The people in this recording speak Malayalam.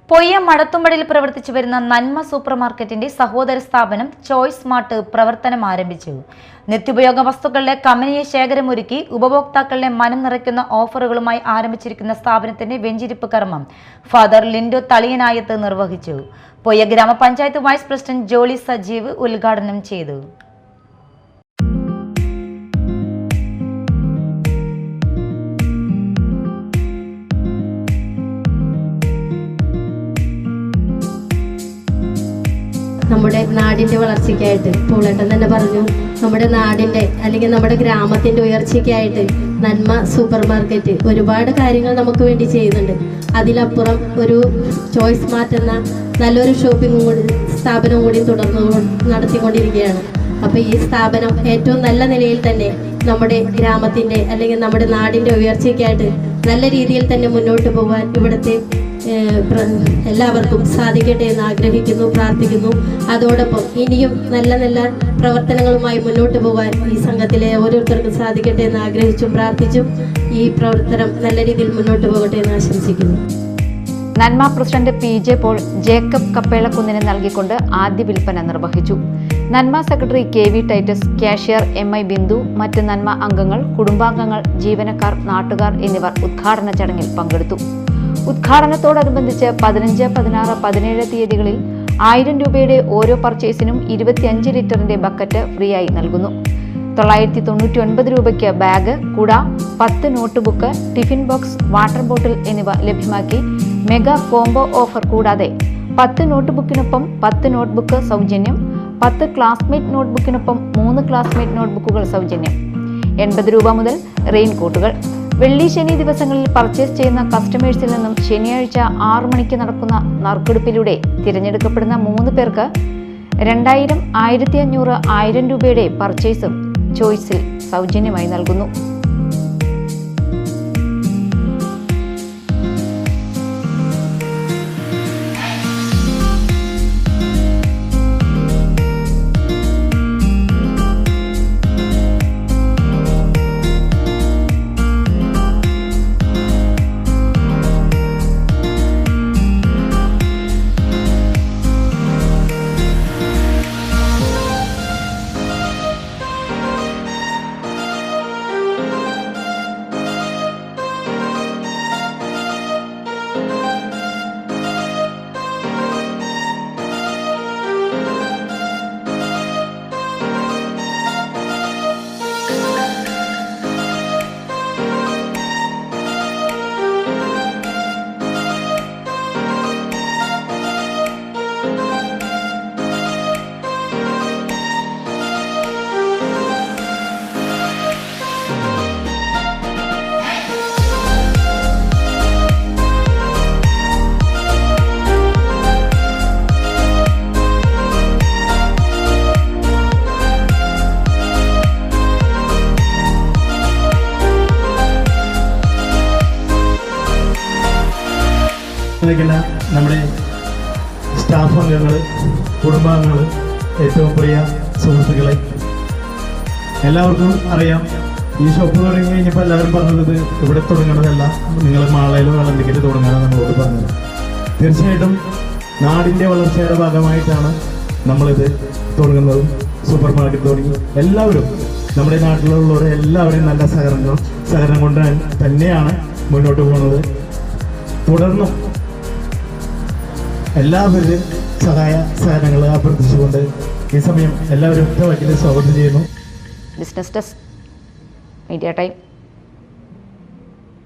പൊയ്യ മടത്തുംപടിയിൽ പ്രവർത്തിച്ചു വരുന്ന നന്മ സൂപ്പർ മാർക്കറ്റിന്റെ സഹോദര സ്ഥാപനം ചോയ്സ് മാർട്ട് പ്രവർത്തനം ആരംഭിച്ചു. നിത്യോപയോഗ വസ്തുക്കളുടെ കമ്പനിയെ ശേഖരമൊരുക്കി ഉപഭോക്താക്കളുടെ മനം നിറയ്ക്കുന്ന ഓഫറുകളുമായി ആരംഭിച്ചിരിക്കുന്ന സ്ഥാപനത്തിന്റെ വെഞ്ചിരിപ്പ് കർമ്മം ഫാദർ ലിൻഡോ തളിയനായത്ത് നിർവഹിച്ചു. പൊയ്യ ഗ്രാമപഞ്ചായത്ത് വൈസ് പ്രസിഡന്റ് ജോളി സജീവ് ഉദ്ഘാടനം ചെയ്തു. നമ്മുടെ നാടിൻ്റെ വളർച്ചയ്ക്കായിട്ട് പൂളേട്ടൻ തന്നെ പറഞ്ഞു, നമ്മുടെ നാടിൻ്റെ അല്ലെങ്കിൽ നമ്മുടെ ഗ്രാമത്തിൻ്റെ ഉയർച്ചയ്ക്കായിട്ട് നന്മ സൂപ്പർ മാർക്കറ്റ് ഒരുപാട് കാര്യങ്ങൾ നമുക്ക് വേണ്ടി ചെയ്യുന്നുണ്ട്. അതിലപ്പുറം ഒരു ചോയ്സ് മാർട്ട് എന്ന നല്ലൊരു സ്ഥാപനം കൂടി തുടർന്ന് നടത്തിക്കൊണ്ടിരിക്കുകയാണ്. അപ്പോൾ ഈ സ്ഥാപനം ഏറ്റവും നല്ല നിലയിൽ തന്നെ നമ്മുടെ ഗ്രാമത്തിൻ്റെ അല്ലെങ്കിൽ നമ്മുടെ നാടിൻ്റെ ഉയർച്ചയ്ക്കായിട്ട് നല്ല രീതിയിൽ തന്നെ മുന്നോട്ട് പോകാൻ ഇവിടുത്തെ എല്ലാവർക്കും സാധിക്കട്ടെ എന്ന് ആഗ്രഹിക്കുന്നു, പ്രാർത്ഥിക്കുന്നു. അതോടൊപ്പം ഇനിയും നല്ല നല്ല പ്രവർത്തനങ്ങളുമായി മുന്നോട്ട് പോകാൻ ഈ സംഘത്തിലെ ഓരോരുത്തർക്കും സാധിക്കട്ടെ എന്ന് ആഗ്രഹിച്ചും പ്രാർത്ഥിച്ചും ഈ പ്രവർത്തനം നല്ല രീതിയിൽ മുന്നോട്ട് പോകട്ടെ എന്ന് ആശംസിക്കുന്നു. നന്മ പ്രസിഡന്റ് PJ പോൾ ജേക്കബ് കപ്പേളക്കുന്നിന് നൽകിക്കൊണ്ട് ആദ്യ വിൽപ്പന നിർവഹിച്ചു. നന്മ secretary KV Titus, cashier MI Bindu, മറ്റ് നന്മ അംഗങ്ങൾ, കുടുംബാംഗങ്ങൾ, ജീവനക്കാർ, നാട്ടുകാർ എന്നിവർ ഉദ്ഘാടന ചടങ്ങിൽ പങ്കെടുത്തു. ഉദ്ഘാടനത്തോടനുബന്ധിച്ച് 15, 16, 17 തീയതികളിൽ 1000 രൂപയുടെ ഓരോ പർച്ചേസിനും 25 ലിറ്ററിന്റെ ബക്കറ്റ് ഫ്രീ ആയി നൽകുന്നു. 999 രൂപയ്ക്ക് ബാഗ്, കുട, 10 note book, tiffin box, water bottle എന്നിവ ലഭ്യമാക്കി മെഗാ കോംബോ ഓഫർ കൂടാതെ 10 നോട്ട് ബുക്കിനൊപ്പം 10 നോട്ട് ബുക്ക് സൗജന്യം, 10 ക്ലാസ്മേറ്റ് നോട്ട് ബുക്കിനൊപ്പം 3 ക്ലാസ്മേറ്റ് നോട്ട് ബുക്കുകൾ സൗജന്യം, 80 രൂപ മുതൽ റെയിൻ കോട്ടുകൾ. വെള്ളി ശനി ദിവസങ്ങളിൽ പർച്ചേസ് ചെയ്യുന്ന കസ്റ്റമേഴ്സിൽ നിന്നും ശനിയാഴ്ച 6 മണിക്ക് നടക്കുന്ന നറുക്കെടുപ്പിലൂടെ തിരഞ്ഞെടുക്കപ്പെടുന്ന 3 പേർക്ക് 2000, 1500, 1000 രൂപയുടെ പർച്ചേസും ചോയ്സിൽ സൗജന്യമായി നൽകുന്നു. നമ്മുടെ സ്റ്റാഫ് അംഗങ്ങൾ, കുടുംബാംഗങ്ങൾ, ഏറ്റവും പ്രിയ സുഹൃത്തുക്കളെ, എല്ലാവർക്കും അറിയാം, ഈ ഷോപ്പ് തുടങ്ങി കഴിഞ്ഞപ്പോൾ എല്ലാവരും പറഞ്ഞത് ഇവിടെ തുടങ്ങണതല്ല, നിങ്ങൾ മാളയിലോ വെള്ളന്തിക്കൽ തുടങ്ങാനാണ് നമ്മളോട് പറഞ്ഞത്. തീർച്ചയായിട്ടും നാടിൻ്റെ വളർച്ചയുടെ ഭാഗമായിട്ടാണ് നമ്മളിത് തുടങ്ങുന്നതും സൂപ്പർ മാർക്കറ്റ് തുടങ്ങി. എല്ലാവരും നമ്മുടെ നാട്ടിലുള്ളവരെ എല്ലാവരെയും നല്ല സഹകരണം കൊണ്ട് തന്നെയാണ് മുന്നോട്ട് പോകുന്നത്. തുടർന്നും എല്ലാവരുടെയും സഹകരണങ്ങൾ അഭ്യർത്ഥിച്ചുകൊണ്ട് ഈ സമയം എല്ലാവരും ഒറ്റ വാക്കിൽ സ്വാഗതം ചെയ്യുന്നു. Business desk, media time.